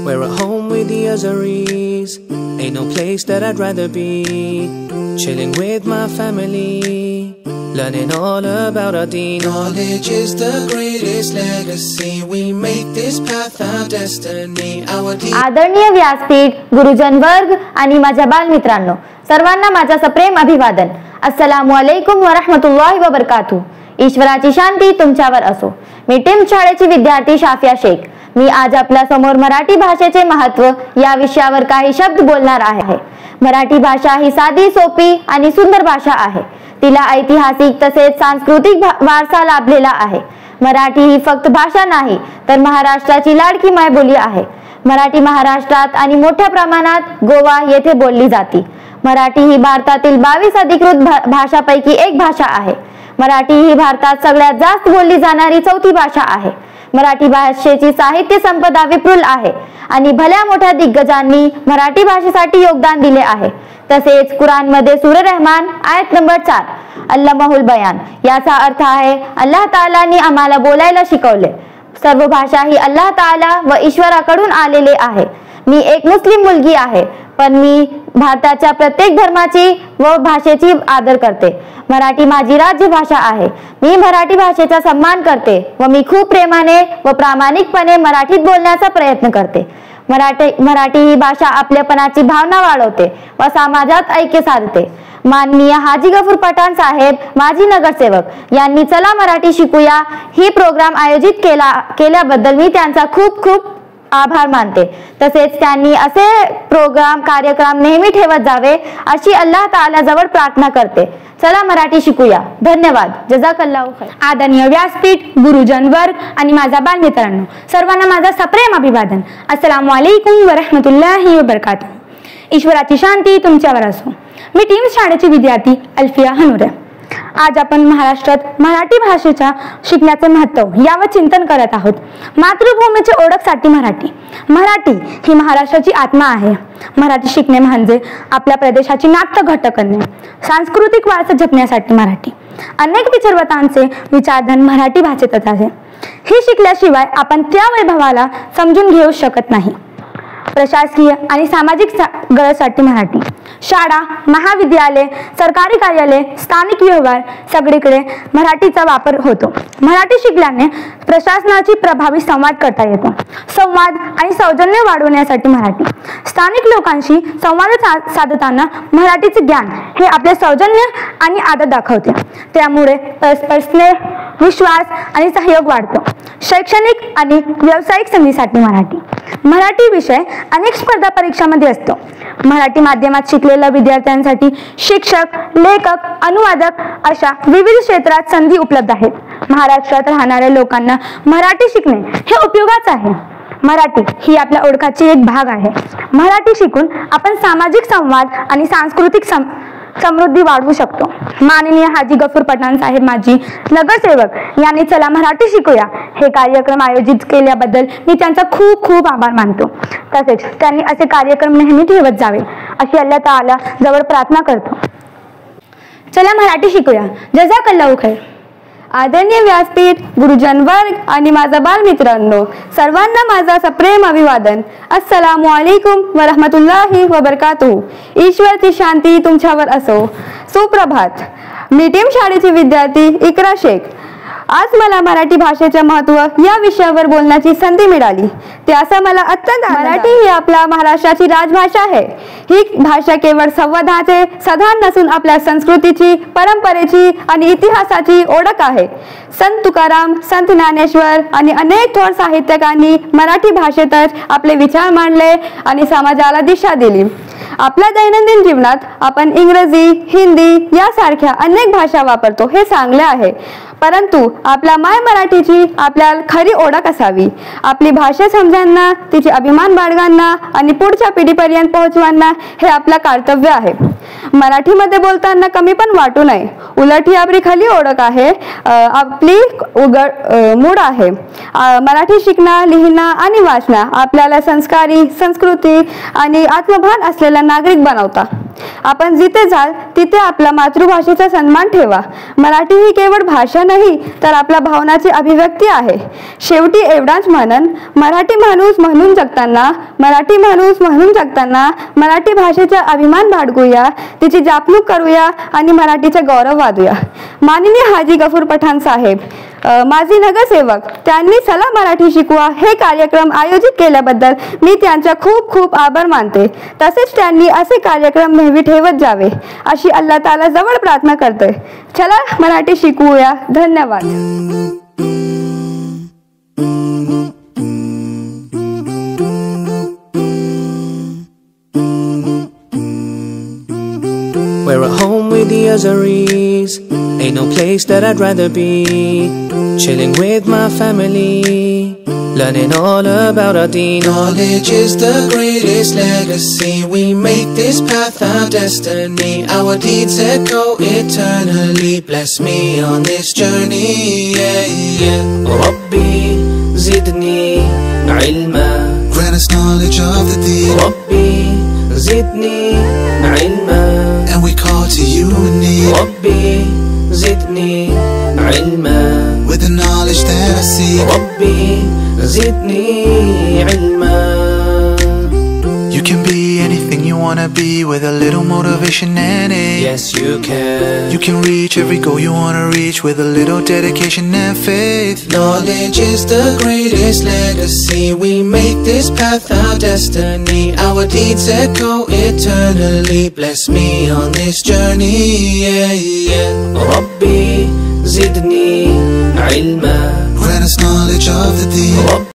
We're at home with the Azaris. Ain't no place that I'd rather be. Chilling with my family, learning all about our deen. Knowledge is the greatest legacy. We make this path our destiny. आदरणीय व्यासपीठ, गुरुजन वर्ग आणि माझ्या बालमित्रांनो, सर्वांना माझा सप्रेम अभिवादन. अस्सलामु अलैकुम व रहमतुल्लाहि व बरकातुहू. ईश्वराची शांती तुमच्यावर असो. मी टीम शाळेची विद्यार्थी शाफिया शेख. मी आज आपल्या समोर मराठी भाषेचे महत्त्व या विषयावर काही शब्द बोलणार आहे. मराठी भाषा ही साधी, सोपी आणि सुंदर भाषा आहे. तिला ऐतिहासिक तसेच सांस्कृतिक वारसा लाभलेला आहे. मराठी ही फक्त भाषा नाही तर महाराष्ट्राची लाडकी मायबोली आहे. मराठी महाराष्ट्रात आणि मोठ्या प्रमाणात गोवा येथे बोलली जाते. मराठी ही भारतातील 22 अधिकृत भाषापैकी एक भाषा आहे. मराठी ही भारतात सगळ्यात जास्त बोलली जाणारी चौथी भाषा आहे. मराठी भाषेची साहित्य संपदा विपुल आहे आणि भल्या मोठ्या दिग्गजांनी मराठी भाषेसाठी योगदान दिले आहे. तसेच कुराण मध्ये सूरा रहमान आयत नंबर 4 अल्लामाहुल बयान याचा अर्थ आहे अल्लाह तालानी आम्हाला बोलायला शिकवले. सर्व भाषा ही अल्लाह ताला व ईश्वराकडून आलेले आहे. मी एक मुस्लिम मुलगी आहे, पण मी भारताच्या प्रत्येक धर्माची व भाषेची आदर करते. मराठी माझी राज्यभाषा आहे. मी मराठी भाषेचा सन्मान करते व मी खूप प्रेमाने व प्रामाणिकपणे मराठीत बोलण्याचा प्रयत्न करते. मराठी ही भाषा आपलेपणाची भावना वाढवते व समाजात ऐक्य साधते. माननीय हाजी गफूर पठाण साहेब, माजी नगरसेवक यांनी चला मराठी शिकूया ही प्रोग्राम आयोजित केल्याबद्दल मी त्यांचा खूप खूप आभार मानते. तसेच त्यांनी असे कार्यक्रम नेहमी ठेवत जावे अशी अल्लाह ताला जवळ प्रार्थना करते. चला मराठी शिकूया. धन्यवाद. जजाकल्लाहु खैर. आदरणीय व्यासपीठ, गुरुजन वर्ग आणि माझा बालमित्रांनो, सर्वांना माझा सप्रेम अभिवादन. अस्सलामु अलैकुम व रहमतुल्लाहि व बरकातुहू. ईश्वराची शांती तुमच्यावर असो. मी टीम शाळेची विद्यार्थी अल्फिया हनुरे. आज आपण महाराष्ट्रात मराठी भाषेच्या शिकण्याचे महत्त्व यावर चिंतन करत आहोत. मातृभूमीची ओळखसाठी मराठी ही महाराष्ट्राची आत्मा आहे. मराठी शिकणे म्हणजे आपल्या प्रदेशाची नातं घट्ट करणे, सांस्कृतिक वारसा जपण्यासाठी मराठी. अनेक विचारवंतांचे विचारधन मराठी भाषेतच आहे. हे शिकल्याशिवाय आपण त्या वैभवाला समजून घेऊ शकत नाही. प्रशासकीय आणि सामाजिक गरजेसाठी मराठी शाळा, महाविद्यालय, सरकारी कार्यालय, स्थानिक व्यवहार सगळीकडे मराठीचा वापर होतो. मराठी शिकल्याने प्रशासनाची प्रभावी संवाद करता येतो. संवाद आणि सौजन्य वाढवण्यासाठी मराठी स्थानिक लोकांशी संवाद साधताना मराठीचे ज्ञान हे आपले सौजन्य आणि आदर दाखवते. त्यामुळे परस्पर स्नेह, विश्वास आणि सहयोग वाढतो. शैक्षणिक आणि व्यावसायिक संधीसाठी मराठी विषय अनेक स्पर्धा परीक्षांमध्ये असतो. मराठी माध्यमात शिकलेल्या विद्यार्थ्यांसाठी शिक्षक, लेखक, अनुवादक अशा विविध क्षेत्रात संधी उपलब्ध आहेत. महाराष्ट्रात राहणाऱ्या लोकांना मराठी शिकणे हे उपयोगाचे आहे. मराठी ही आपल्या ओळखाची एक भाग आहे. मराठी शिकून आपण सामाजिक संवाद आणि सांस्कृतिक समृद्धी वाढवू शकतो. माननीय हाजी गफूर पठाण साहेब, माजी नगरसेवक यांनी चला मराठी शिकूया हे कार्यक्रम आयोजित केल्याबद्दल मी त्यांचा खूप खूप आभार मानतो. तसेच त्यांनी असे कार्यक्रम नेहमी ठेवत जावे अशी अल्लाह ताला जवळ प्रार्थना करतो. चला मराठी शिकूया. जजाकल्लाहु खैर. आदरणीय व्यासपीठ, गुरुजन वर्ग आणि माझा बालमित्रांनो, सर्वांना माझा सप्रेम अभिवादन. अस्सलामु अलैकुम व रहमतुल्लाहि व बरकातुहू. ईश्वराची शांती तुमच्यावर असो. सुप्रभात. मी टीम शाळेची विद्यार्थी इकरा शेख. आज मला मराठी भाषेचे महत्त्व या विषयावर बोलण्याची संधी मिळाली. त्याचा मला अत्यंत मराठी ही आपल्या महाराष्ट्राची राजभाषा आहे. ही भाषा केवळ संवादाचे साधन नसून आपल्या संस्कृतीची, परंपरेची आणि इतिहासाची ओळख आहे. संत तुकाराम, संत ज्ञानेश्वर आणि अनेक थोर साहित्यिकांनी मराठी भाषेतच आपले विचार मांडले आणि समाजाला दिशा दिली. आपल्या दैनंदिन जीवनात आपण इंग्रजी, हिंदी यासारख्या अनेक भाषा वापरतो, हे चांगले आहे. परंतु आपल्या माय मराठीची आपल्याला खरी ओळख असावी. आपली भाषा समजांना, तिचे अभिमान बाळगांना आणि पुढच्या पिढीपर्यंत पोहोचवांना हे आपलं कर्तव्य आहे. मराठीमध्ये बोलताना कमी पण वाटू नये. उलट ही आपली खरी ओळख आहे, आपली मूळ आहे. मराठी शिकणं, लिहिणं आणि वाचणं आपल्याला संस्कारी, संस्कृती आणि आत्मभान असलेला नागरिक बनवतात. आपण जिथे जाल तिथे आपल्या मातृभाषेचा सन्मान ठेवा. मराठी ही केवळ भाषा नाही तर आपल्या भावनाची अभिव्यक्ती आहे. शेवटी एवढाच म्हणन, मराठी माणूस म्हणून जगताना मराठी भाषेचा अभिमान बाळगूया, तिची जपणूक करूया आणि मराठीचा गौरव वाढूया. माननीय हाजी गफूर पठाण साहेब, माजी नगरसेवक, त्यांनी चला मराठी शिकवा हे कार्यक्रम आयोजित केल्याबद्दल मी त्यांचा खूप खूप आभार मानते. तसेच त्यांनी असे कार्यक्रम नेहमी ठेवत जावे अशी अल्लाह ताला जवळ प्रार्थना करते. चला मराठी शिकवूया. धन्यवाद. We're at home with the Azaris. Ain't no place that I'd rather be. Chilling with my family, learning all about our deen. Knowledge is the greatest legacy. We make this path our destiny. Our deeds echo eternally. Bless me on this journey. Rabbi zidni ilma. Grant us knowledge of the deen. Rabbi zidni ilma. And we call to you in need. Rabbi zidni ilma. With the knowledge that I see. Rabbi zidni ilma. You can be anything you wanna be with a little motivation and aim. Yes, you can. You can reach every goal you wanna reach with a little dedication and faith. Knowledge is the greatest legacy. We make this path our destiny. Our deeds echo eternally. Bless me on this journey. Rabbi zidni ilma. Grant us knowledge of the deen.